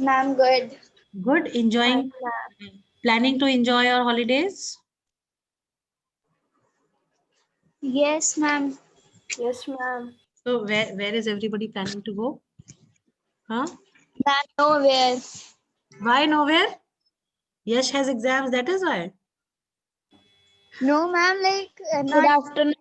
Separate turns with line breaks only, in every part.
Ma'am, good.
Good. Enjoying. Planning to enjoy your holidays?
Yes, ma'am.
Yes, ma'am.
So where is everybody planning to go? Huh?
Ma'am, nowhere.
Why nowhere? Yash has exams. That is why.
No, ma'am, like
Good
not.
afternoon.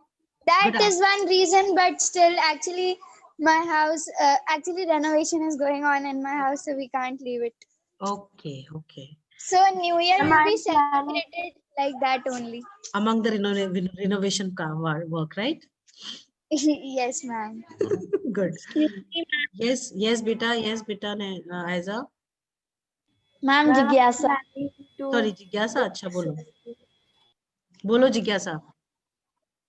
That
Good
is one reason, but still, actually, my house, actually, renovation is going on in my house, so we can't leave it.
Okay. Okay.
So, New Year
Ma'am,
will be
I'm planning.
celebrated like that only.
Among the renovation work, right?
Yes, ma'am.
Good.
Excuse me,
Yes. Yes, beta. Yes, beta. Aiza.
Ma'am,
ma'am. I'm
Jigyasa.
planning
Sorry,
to.
जिज्ञासा. अच्छा बोलो. बोलो जिज्ञासा.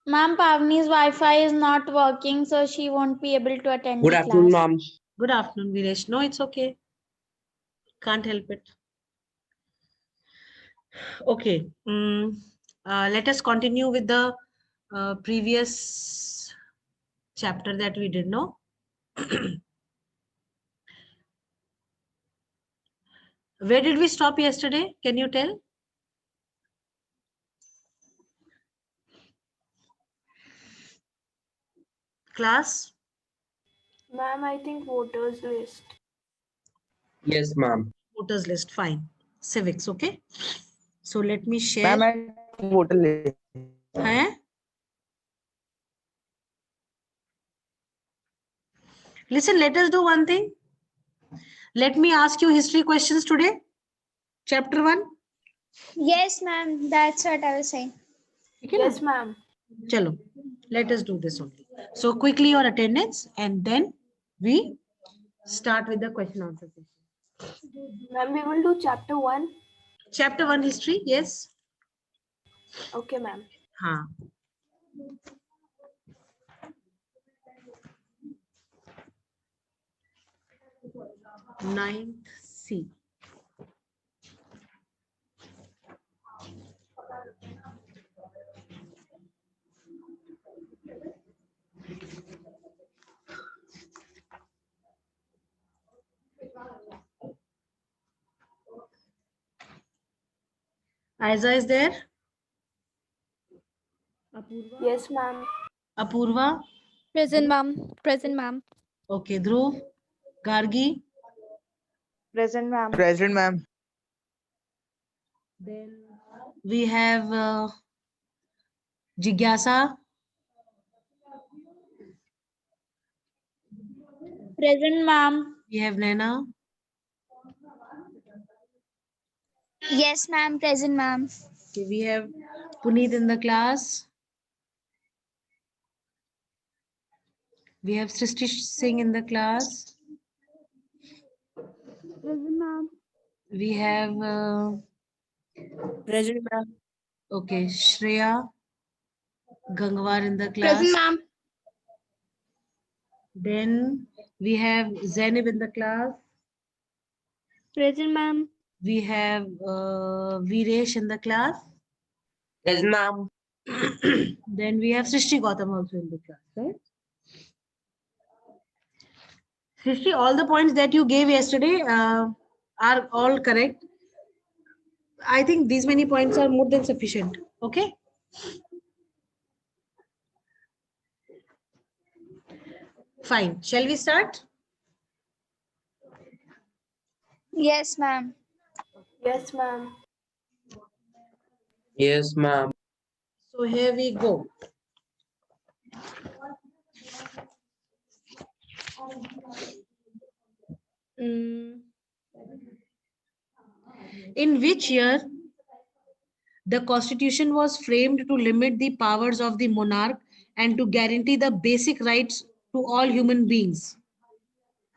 Ma'am, Pavni's Wi-Fi is not working, so she won't be able to attend
Good
the
afternoon,
class.
ma'am.
Good afternoon, Viresh. No, it's okay. Can't help it. Okay. Let us continue with the previous chapter that we did know. Where did we stop yesterday? Can you tell? Class?
Ma'am, I think voters list.
Yes, ma'am.
Voters list. Fine. Civics. Okay. So let me share.
Ma'am, I think voter list.
Huh? Listen, let us do one thing. Let me ask you history questions today. Chapter 1.
Yes, ma'am. That's what I was saying.
Okay, na?
Yes, ma'am.
Chalo, let us do this only. So quickly your attendance and then we start with the question answer session.
Ma'am, we will do chapter 1.
Chapter 1 history, yes.
Okay, ma'am.
Haan. Ninth C. Aiza is there?
Yes, ma'am.
Apurva?
Present, ma'am. Present, ma'am.
Okay, Dhruv? Gargi?
Present, ma'am. Present, ma'am.
Then we have Jigyasa?
Present, ma'am.
We have Naina?
Yes, ma'am. Present, ma'am.
Okay, we have Puneet in the class. We have Srishti Singh in the class.
Present, ma'am.
We have,
Present, ma'am.
okay, Shreya Gangwar in the class.
Present, ma'am.
Then we have Zainab in the class.
Present, ma'am.
We have Viresh in the class.
Yes, ma'am.
Then we have Srishti Gautam also in the class, right? Srishti, all the points that you gave yesterday are all correct. I think these many points are more than sufficient. Okay. Fine. Shall we start?
Yes, ma'am.
Yes, ma'am.
Yes, ma'am.
So here we go. In which year the constitution was framed to limit the powers of the monarch and to guarantee the basic rights to all human beings?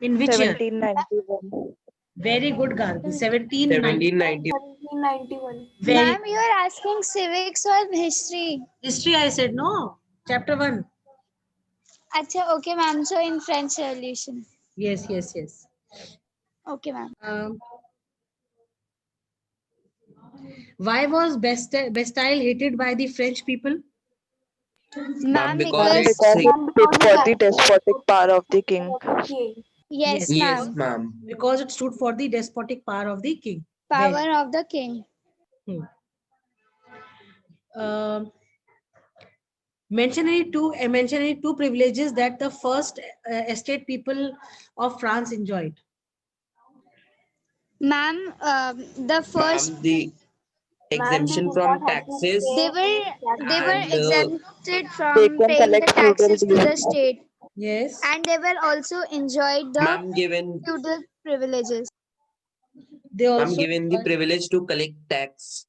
In which year?
1791.
Very good, Gargi. 1790.
1790.
1791.
Very
Ma'am, you are asking civics or history?
history. I said no. Chapter 1.
Acha, okay, ma'am. So in French Revolution.
Yes, yes, yes.
Okay, ma'am.
Why was Bastille hated by the French people?
Ma'am,
Ma'am,
because
Ma'am,
because
it's
because it stood for the despotic power of the king.
Okay.
Yes,
Yes,
ma'am.
ma'am.
Because it stood for the despotic power of the king.
Power of the king.
Hmm. Um, mention any two privileges that the first estate people of France enjoyed.
Ma'am, the first
Ma'am, the
Ma'am, we
exemption
did not
from
have to
taxes
they
pay
were
any
they were
taxes.
and
exempted
They
from
can
paying the
collect feudal
taxes to
dues.
the state,
Yes.
and they were also enjoyed the
ma'am given
feudal privileges.
They
ma'am
also
given the privilege to collect tax.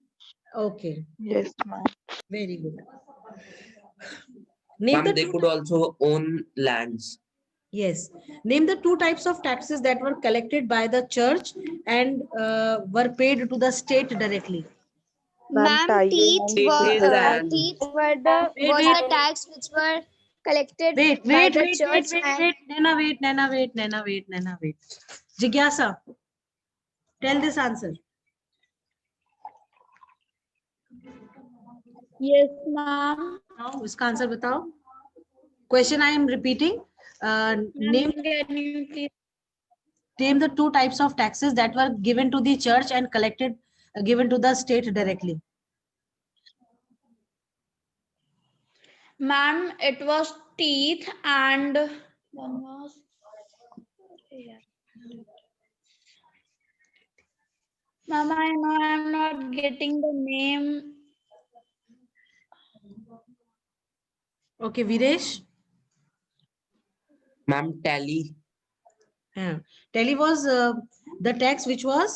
okay.
Yes, ma'am.
Very good. Name
Ma'am,
the
they
two
could also own lands.
yes. Name the two types of taxes that were collected by the church and were paid to the state directly.
Ma'am,
Ma'am,
tithe and
Taxes and
teeth were the
Wait,
was
wait,
the tax which were collected
wait,
by
wait,
the
wait, wait,
church
wait,
and
wait, Nana, wait, Nana, wait, Nana, wait, Nana, wait. Jigyasa, tell this answer.
Yes, ma'am.
Now, इसका answer बताओ. Question I am repeating. Name
Ma'am, can you please?
name the two types of taxes that were given to the church and collected given to the state directly.
Ma'am, it was teeth and one was. Ma'am, I know I'm not getting the name.
Okay, Viresh.
ma'am tally
Yeah. Tally was the tax which was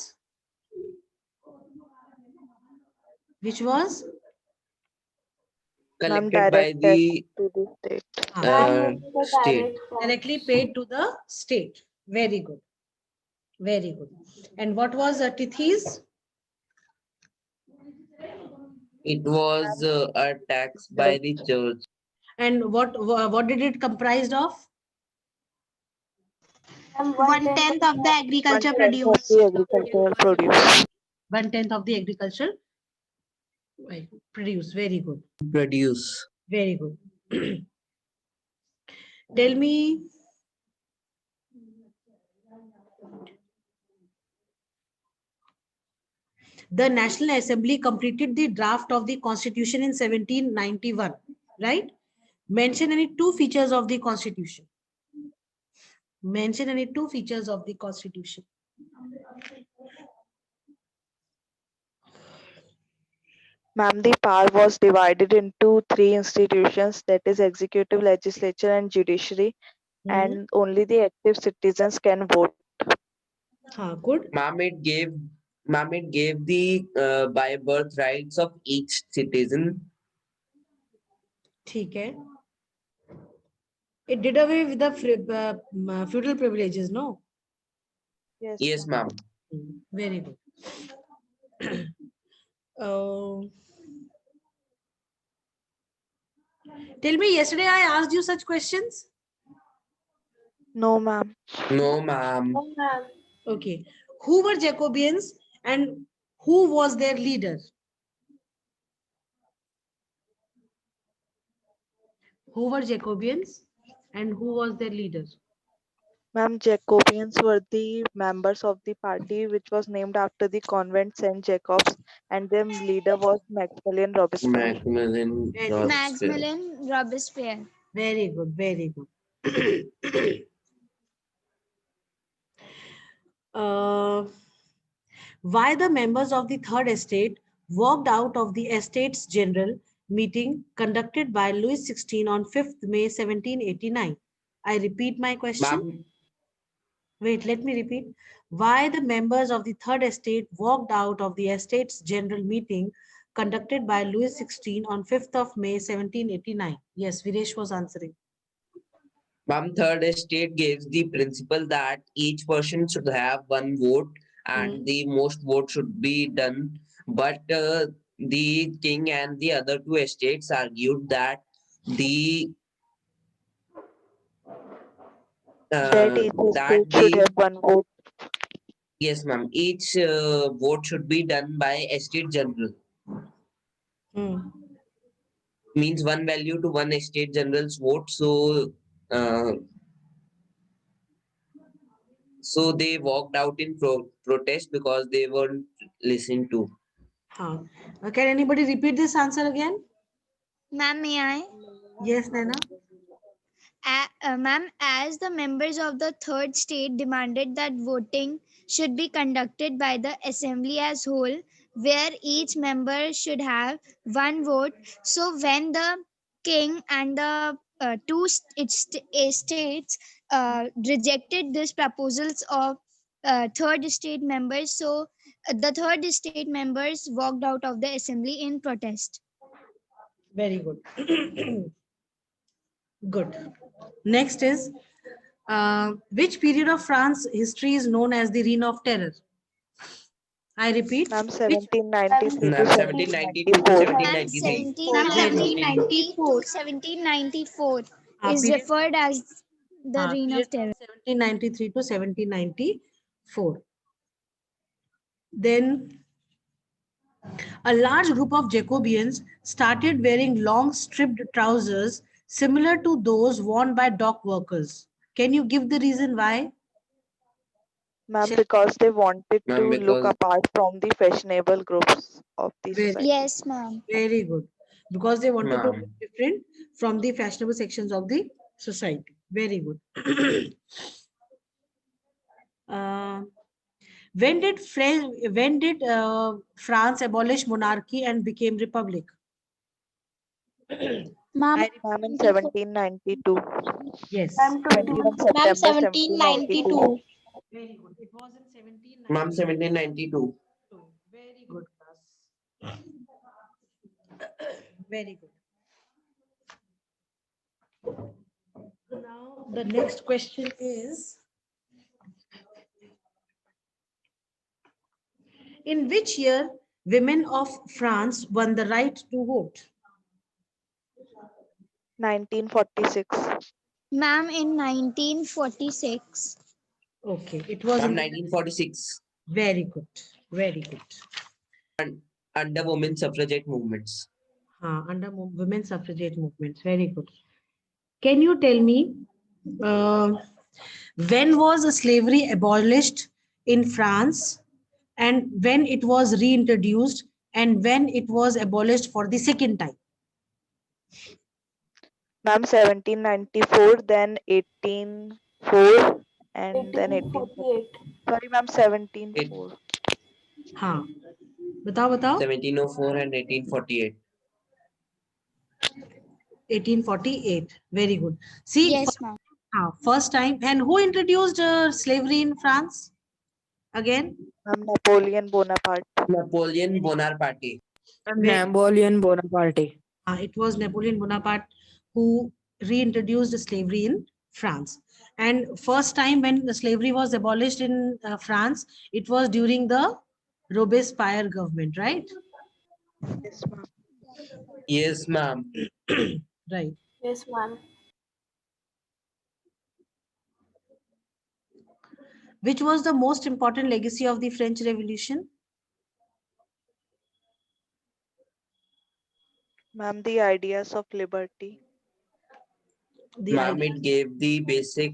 ma'am,
collected by
direct tax
the
to the state.
Ma'am,
uh,
it's the
state.
direct tax.
directly paid to the state. Very good. Very good. And what was tithis?
It was a tax by
Church.
the church.
And what did it comprised of?
Ma'am,
1/10 of the agriculture
1/10 of
produce.
the agricultural produce.
1/10 of the agricultural produce. Very good.
Produce.
Very good. Tell me. The National Assembly completed the draft of the Constitution in 1791, right? Mention any two features of the Constitution. Mention any two features of the Constitution.
Ma'am, the power was divided into three institutions, that is executive, legislature, and judiciary, and only the active citizens can vote.
Good.
Ma'am, it gave the by birth rights of each citizen.
ठीक है. It did away with the feudal privileges, no?
Yes, ma'am.
Very good. Uh, tell me, yesterday I asked you such questions.
No, ma'am.
No, ma'am.
No, ma'am.
Okay. Who were Jacobians and who was their leader? Who were Jacobians and who was their leader?
Ma'am, Jacobians were the members of the party which was named after the convent St. Jacob's, and their leader was Maximilian Robespierre.
Macmillan Robespierre.
Maximilian Robespierre.
Very good, very good. Why the members of the Third Estate walked out of the Estates General meeting conducted by Louis XVI on 5th May 1789? I repeat my question.
Ma'am,
Wait, let me repeat. Why the members of the Third Estate walked out of the Estates General meeting conducted by Louis XVI on 5th of May 1789? Yes, Viresh was answering.
ma'am, third estate gives the principle that each person should have one vote and the most vote should be done. But the king and the other two estates argued that the
That each
that
state should
the
have one vote.
yes, ma'am, each vote should be done by estate general. Means one value to one estate general's vote. So So they walked out in protest because they weren't listened to.
Huh. Can anybody repeat this answer again?
Ma'am, may I?
Yes, Naina.
Ma'am, as the members of the third state demanded that voting should be conducted by the assembly as whole, where each member should have one vote. So when the king and the states rejected these proposals of third state members, so the third state members walked out of the assembly in protest.
Very good. Good. Next is, which period of France history is known as the Reign of Terror? I repeat,
Ma'am,
which
1793 to
Ma'am, 1792 to
1794.
Ma'am,
1793.
1794 is
period,
referred as the reign
period
of terror.
from 1793 to 1794. Then a large group of Jacobians started wearing long stripped trousers similar to those worn by dock workers. Can you give the reason why?
Ma'am, because they wanted to
Ma'am,
look
because
apart from the fashionable groups of the
Very,
society.
Yes, ma'am.
very good. Because they wanted to be
ma'am,
different from the fashionable sections of the society. Very good. Uh, when did France abolish monarchy and became republic?
Ma'am,
I,
Ma'am, in 1792.
yes.
ma'am,
21
ma'am,
September 1792.
1792.
Very good. It was in 1792.
ma'am, 1792.
Very good, class. Very good. Now the next question is, in which year women of France won the right to vote?
1946.
Ma'am, in 1946.
Okay, it was
Ma'am,
in
1946.
very good, very good.
Under women suffragette movements.
Under women suffragette movements, very good. Can you tell me when was slavery abolished in France and when it was reintroduced and when it was abolished for the second time?
Ma'am, 1794, then 1804, and then 1848.
1848.
Sorry, ma'am, 1704.
हाँ बताओ बताओ
1704 and 1848.
1848. Very good. See,
Yes, ma'am.
first time. And who introduced slavery in France? Again?
Ma'am, Napoleon Bonaparte.
Napoleon Bonaparte.
Napoleon Bonaparte.
It was Napoleon Bonaparte who reintroduced slavery in France. And first time when the slavery was abolished in France, it was during the Robespierre government, right?
Yes, ma'am.
Yes, ma'am.
Right.
Yes, ma'am.
Which was the most important legacy of the French Revolution?
Ma'am, the ideas of liberty.
The
Ma'am,
idea.
it gave the basic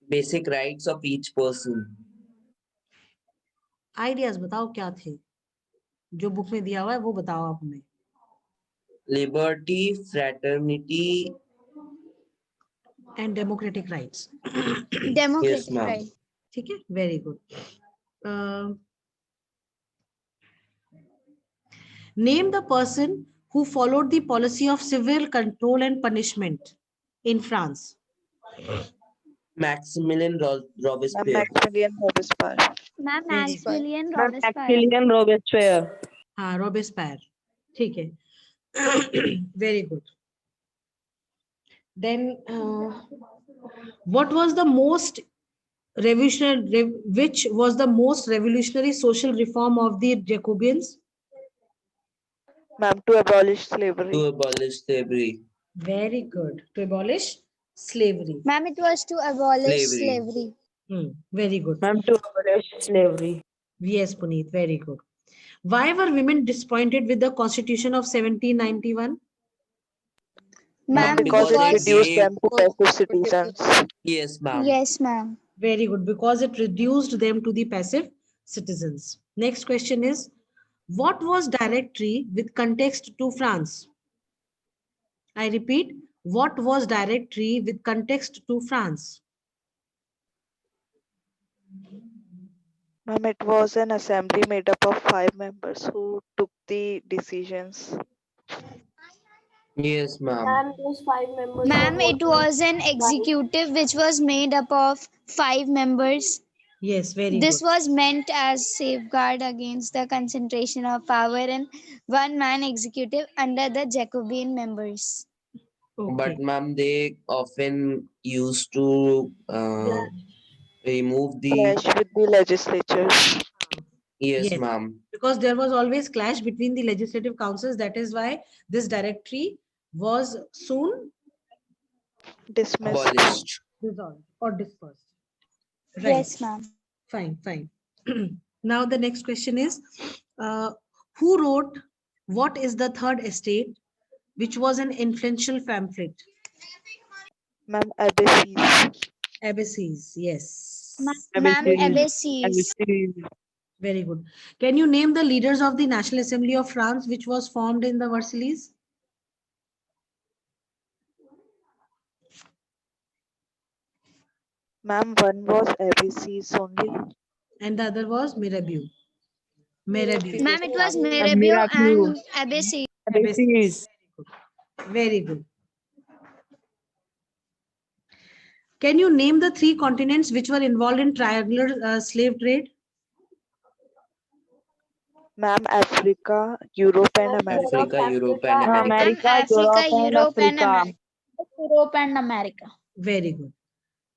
basic rights of each person.
Ideas बताओ क्या थे जो book में दिया हुआ है वो बताओ आप हमें.
Liberty, fraternity,
And democratic rights.
Democratic,
ma'am.
right?
ठीक है, very good. Name the person who followed the policy of civil control and punishment in France.
Maximilian
Ma'am,
Robespierre.
Maximilian Robespierre.
Ma'am,
Very good.
Maximilian Robespierre.
Maximilian Robespierre.
हाँ, Robespierre. ठीक है. Very good. Then, what was the most revolutionary? Which was the most revolutionary social reform of the Jacobians?
Ma'am, to abolish slavery.
To abolish slavery.
Very good. To abolish slavery.
Ma'am, it was to abolish
Slavery.
slavery.
Very good.
Ma'am, to abolish slavery.
Yes, Puneet. Very good. Why were women disappointed with the Constitution of 1791?
Ma'am,
Because it
because
reduced
they
them to passive citizens.
yes, ma'am.
yes, ma'am.
Very good, because it reduced them to the passive citizens. Next question is, what was directory with context to France? I repeat, what was directory with context to France?
Ma'am, it was an assembly made up of 5 members who took the decisions.
Yes, ma'am.
And those 5 members were
Ma'am, it
voted
was an
by
executive which was made up of 5 members.
Yes, very
This
good.
was meant as safeguard against the concentration of power in one-man executive under the Jacobin members.
But
Okay.
ma'am, they often used to remove the
Clash with the legislatures.
yes,
Yes,
ma'am.
because there was always clash between the legislative councils. That is why this directory was soon
Dismissed.
Abolished.
dissolved or dispersed. Right.
Yes, ma'am.
Fine, fine. Now the next question is, uh, who wrote What is the Third Estate, which was an influential pamphlet?
Ma'am, Abbasis.
Abbasis, yes.
Ma'am,
Abbasid.
Abbasis.
Abbasid.
Very good. Can you name the leaders of the National Assembly of France, which was formed in the Versailles?
Ma'am, one was Abbasis only.
And the other was Mirabeau. Mirabeau.
Ma'am, it was
And
Mirabeau
Mirabeau.
and Abbasis.
Abbasid.
Very good. Can you name the 3 continents which were involved in triangular slave trade?
Ma'am, Africa, Europe, and America.
Africa, Europe, and
Ma'am,
America.
America,
Africa,
Europe, and
Europe, and
Africa.
America.
Europe and America.
Very good.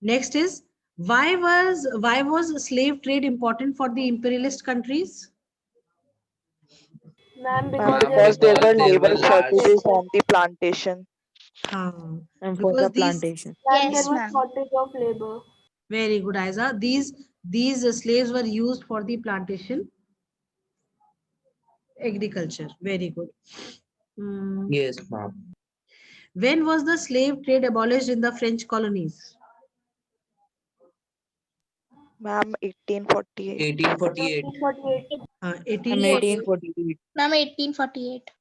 Next is, why was slave trade important for the imperialist countries?
Ma'am,
Ma'am,
because
Ma'am,
because there
because
were
there
labor
were large
shortages on the plantation.
And for
Because
the
these,
plantation.
and there
Yes,
was
ma'am.
shortage of labor.
very good, Aiza. These slaves were used for the plantation agriculture. Very good. Hmm.
yes, ma'am.
When was the slave trade abolished in the French colonies?
Ma'am, 1848.
1848.
1948.
And
1848.
1848.
Ma'am, 1848.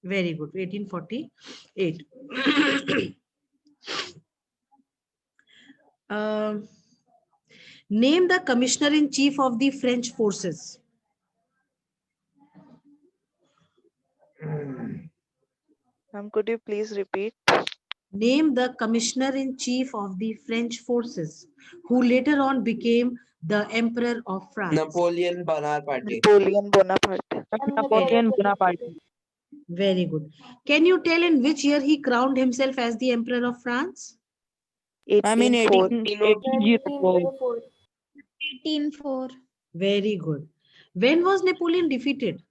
Very good. 1848. Um, Name the commissioner in chief of the French forces.
Ma'am, could you please repeat?
Name the commissioner in chief of the French forces, who later on became the Emperor of France.
Napoleon Bonaparte.
Napoleon Bonaparte.
And
Napoleon Bonaparte.
Very good. Can you tell in which year he crowned himself as the Emperor of France?
I mean
1804.
1804.
1904.
1804.
Very good. When was Napoleon defeated?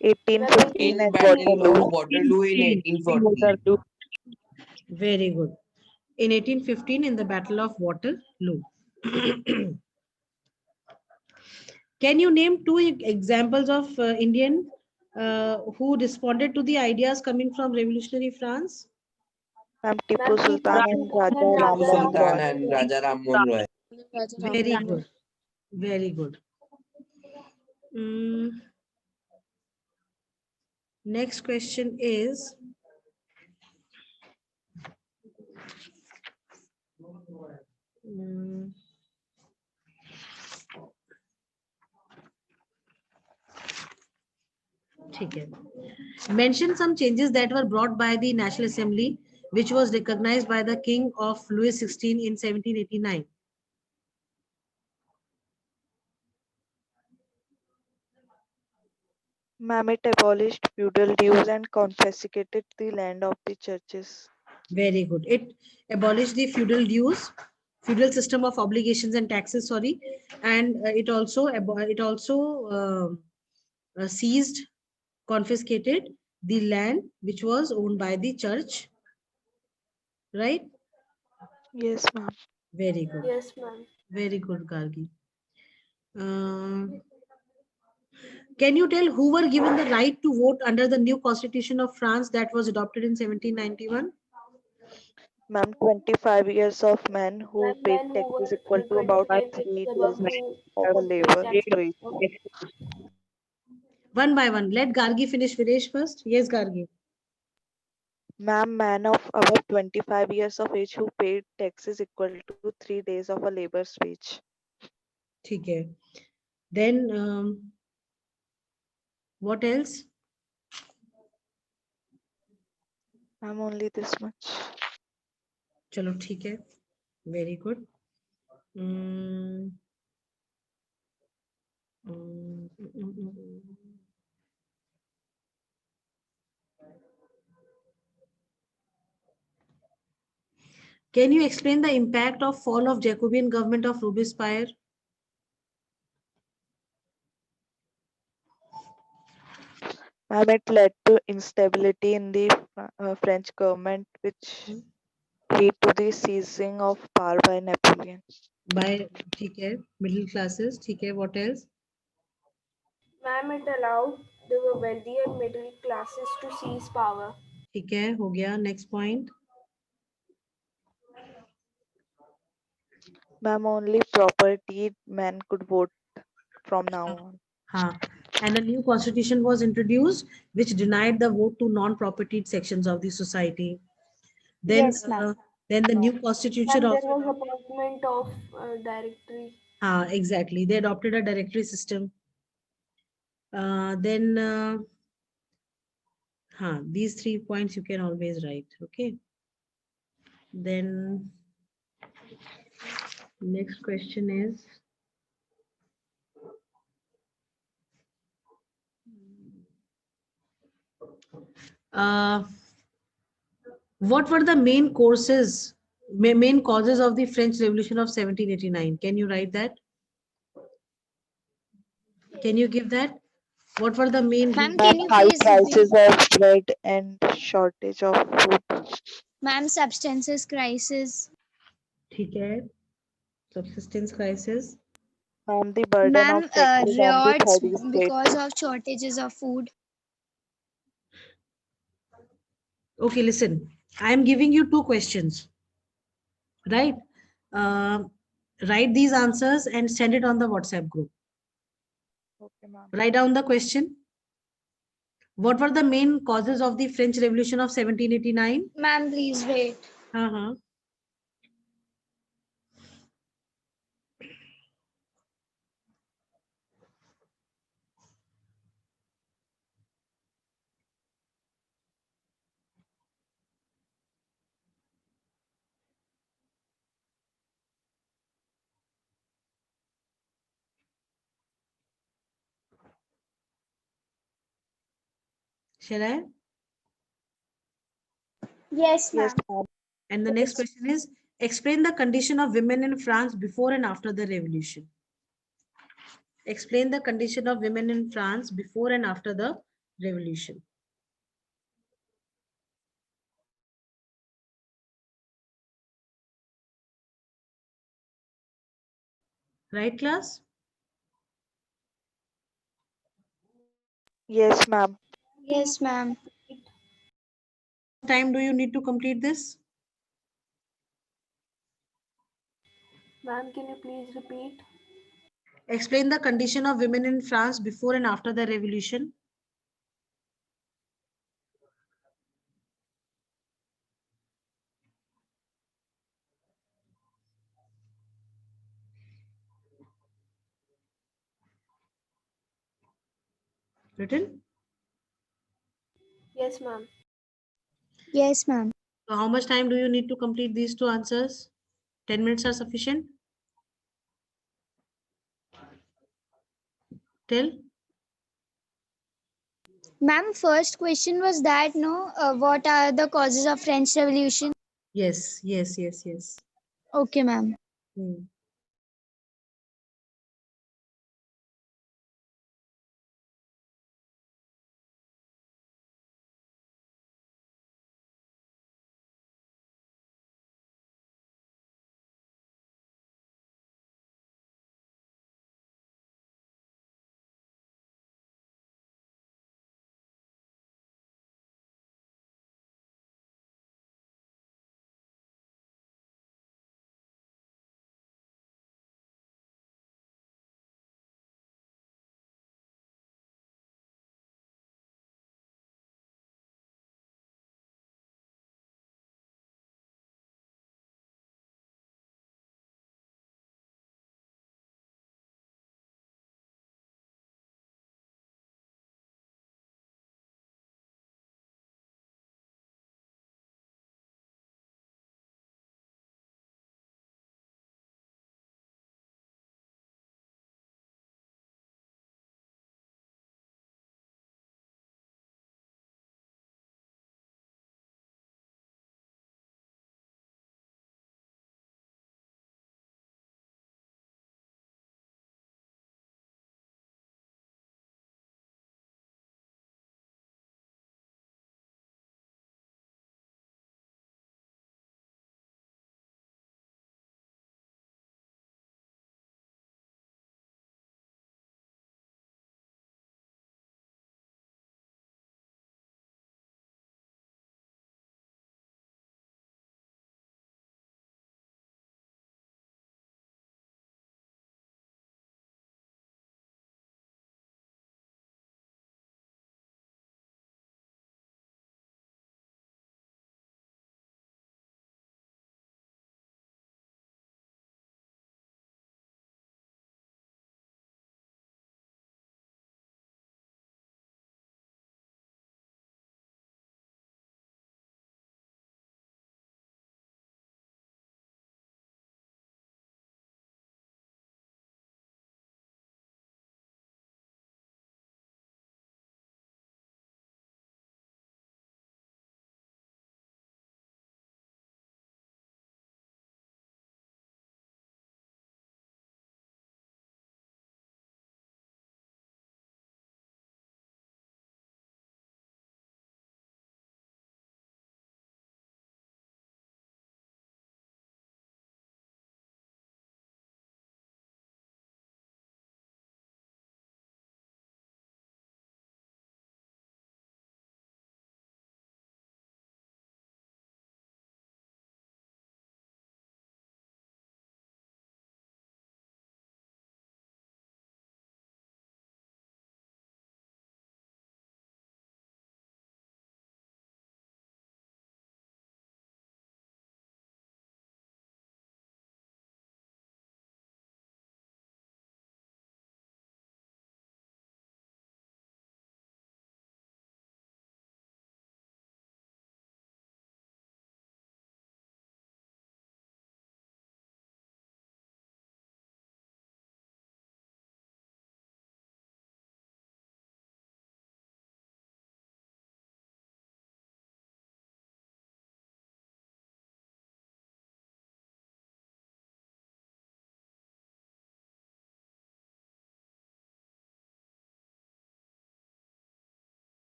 1815
In
at
Battle
Waterloo.
of Waterloo in 1814.
Very good. In 1815, in the Battle of Waterloo. Can you name 2 examples of Indian who responded to the ideas coming from revolutionary France?
Ma'am, Tipu
Ma'am,
Sultan and Raja
and
Tipu
Raja
Ram Mohan
Sultan
Roy.
Ram
and Raja Ram Mohan Roy.
Very good. Very good. Mm, Next question is, mm, ठीक है. Mention some changes that were brought by the National Assembly, which was recognized by the King of Louis XVI in 1789.
Ma'am, it abolished feudal dues and confiscated the land of the churches.
Very good. It abolished the feudal dues, feudal system of obligations and taxes, sorry, and it also seized, confiscated the land which was owned by the church, right?
Yes, ma'am.
Very good.
Yes, ma'am.
Very good, Gargi. Uh, Can you tell who were given the right to vote under the new constitution of France that was adopted in 1791?
Ma'am, 25 years of men who
Ma'am,
paid
men who
taxes
were
equal to about
25
3
above
days
to
of a
pay
labor
taxes.
wage.
One by one. Let Gargi finish. Viresh first. Yes, Gargi.
Ma'am, man of above 25 years of age who paid taxes equal to 3 days of a labor's wage.
ठीक है. Then what else?
I'm only this much.
चलो ठीक है. Very good. Mm, mm, mm, mm, mm. Can you explain the impact of fall of Jacobean government of Robespierre?
Ma'am, it led to instability in the French government, which lead to the seizing of power by Napoleon.
By ठीक है. Middle classes. ठीक है. What else?
Ma'am, it allowed the wealthy and middle classes to seize power.
ठीक है. हो गया. Next point.
Ma'am, only property men could vote from now on.
And a new constitution was introduced which denied the vote to non-propertied sections of the society. Then,
Yes, ma'am.
then the new constitution
Ma'am, there
also.
was appointment of directory.
Exactly. They adopted a directory system. Then, these 3 points you can always write. Okay. Then, next question is. What were the main causes of the French Revolution of 1789? Can you write that? Can you give that? What were the main
Ma'am,
Ma'am,
can you
high
please
prices
repeat?
of bread and shortage of food.
Ma'am, substances crisis.
ठीक है. Subsistence crisis.
Ma'am, the burden
Ma'am,
of taxes on the
riots
third estate.
because of shortages of food.
Okay, listen. I am giving you 2 questions. Right? Write these answers and send it on the WhatsApp group.
Okay, ma'am.
Write down the question. What were the main causes of the French Revolution of 1789?
Ma'am, please wait.
Shall I?
Yes, ma'am.
Yes, ma'am.
And the next question is, explain the condition of women in France before and after the revolution. Explain the condition of women in France before and after the revolution. Right, class?
Yes, ma'am.
Yes, ma'am.
Time do you need to complete this?
Ma'am, can you please repeat?
Explain the condition of women in France before and after the revolution. Written?
Yes, ma'am.
Yes, ma'am.
So how much time do you need to complete these 2 answers? 10 minutes are sufficient? Till?
Ma'am, first question was that, no, what are the causes of French Revolution?
Yes, yes, yes, yes.
Okay, ma'am.
Hmm.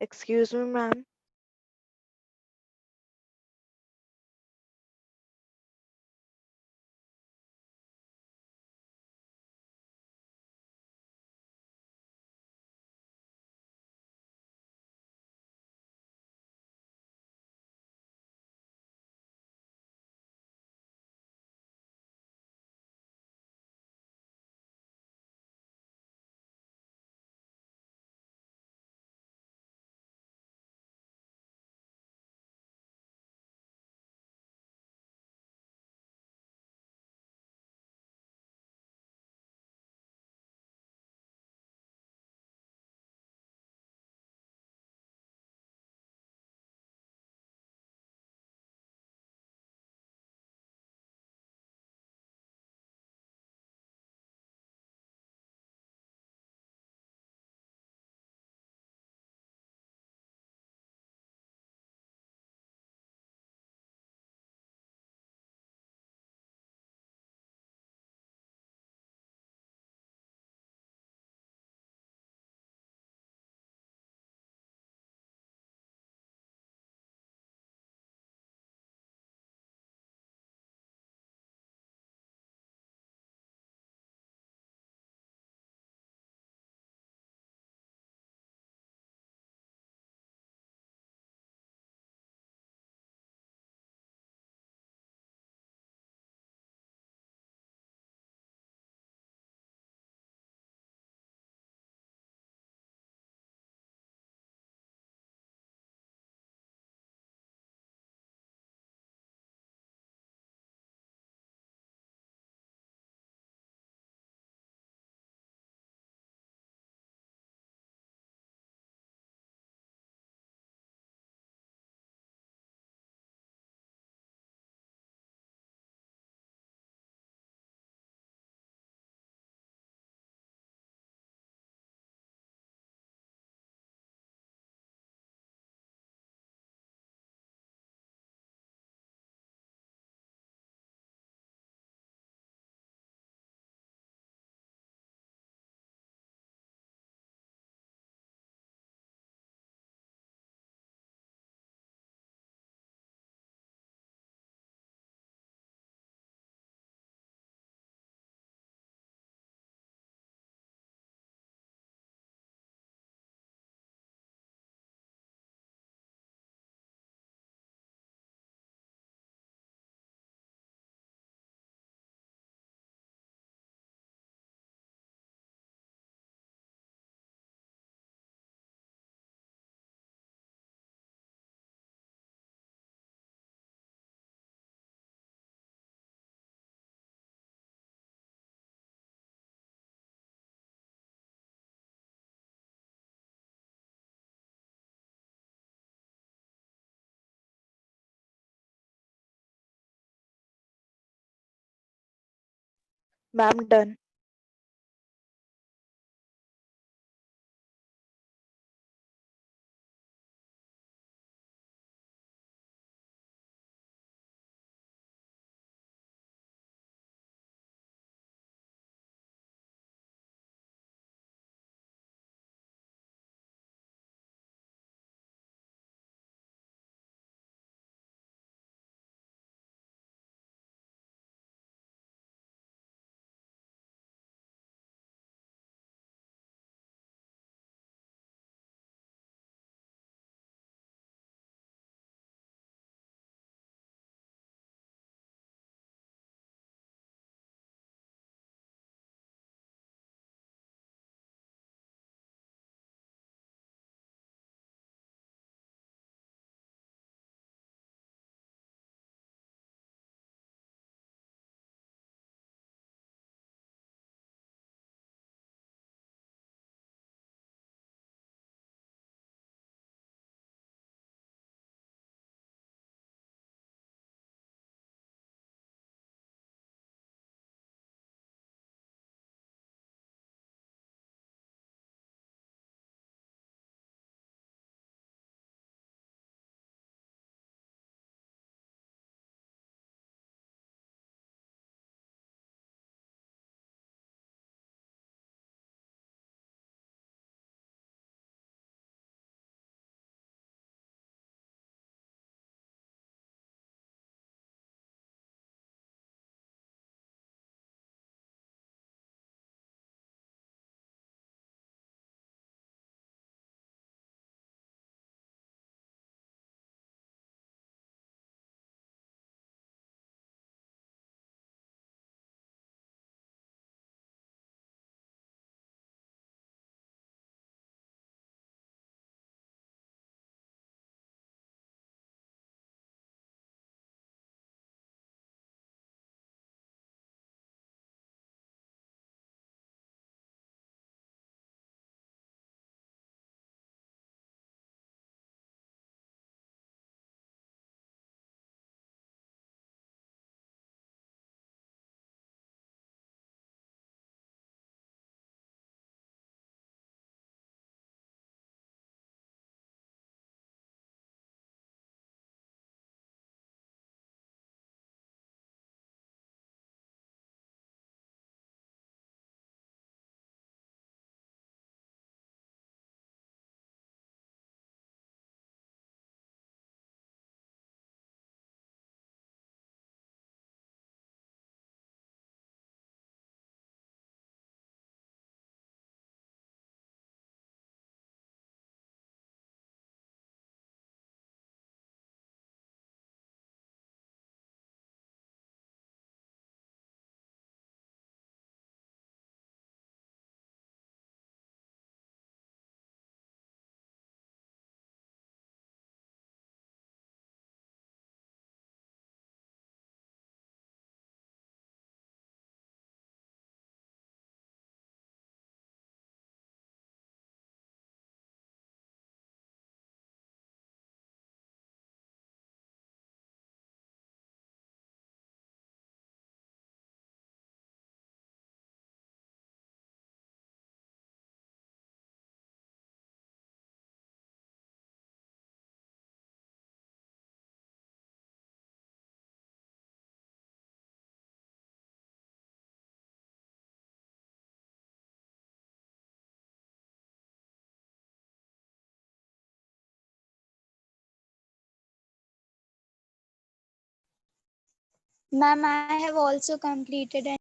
Excuse me, ma'am. Ma'am, done.
Ma'am, I have also completed and